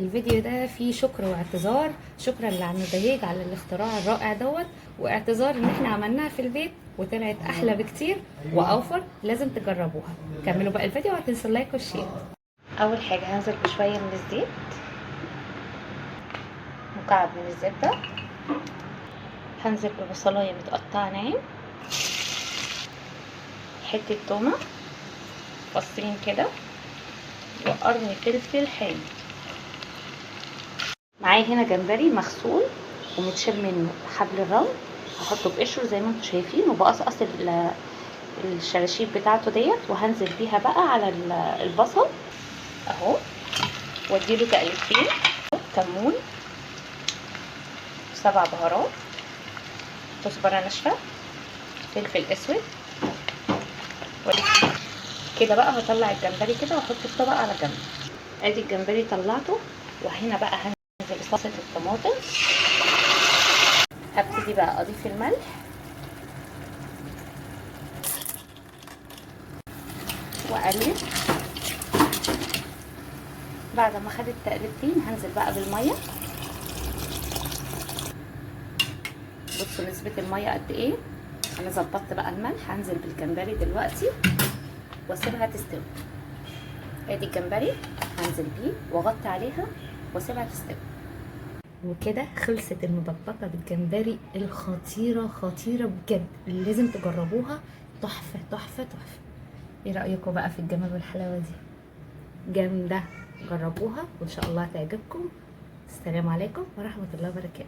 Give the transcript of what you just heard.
الفيديو ده فيه شكر واعتذار. شكرا لعم بهيج على الاختراع الرائع دوت، واعتذار ان احنا عملناها في البيت وطلعت احلى بكتير واوفر. لازم تجربوها. كملوا بقى الفيديو وهتنسوا اللايك والشير. اول حاجه هنزل بشويه من الزيت، مكعب من الزبده. هنزل ببصلايه متقطعه ناعم، حته تومه، فصين كده، وقرن فلفل حامي. معايا هنا جمبري مغسول ومتشال منه حبل الرمل، هحطه بقشره زي ما انتم شايفين، وبقصقص الشراشيب بتاعته ديت، وهنزل بيها بقى على البصل اهو، واديله تقليبتين. كمون، 7 بهارات، كزبره ناشفه، فلفل اسود. كده بقى هطلع الجمبري كده واحطه في طبق على جنب. ادي الجمبري طلعته، وهنا بقى هنزل بصلصه الطماطم. هبتدي بقى اضيف الملح واقلب. بعد ما خدت تقلبتين هنزل بقى بالميه. بصوا نسبه الميه قد ايه. انا ظبطت بقى الملح. هنزل بالجمبري دلوقتي واسيبها تستوي. ادي الجمبري هنزل بيه واغطي عليها واسيبها تستوي. وكده خلصت المبكبكه بالجمبري الخطيره خطيره بجد. لازم تجربوها. تحفه تحفه تحفه. ايه رايكم بقى في الجمال والحلاوه دي؟ جامده. جربوها وان شاء الله هتعجبكم. السلام عليكم ورحمه الله وبركاته.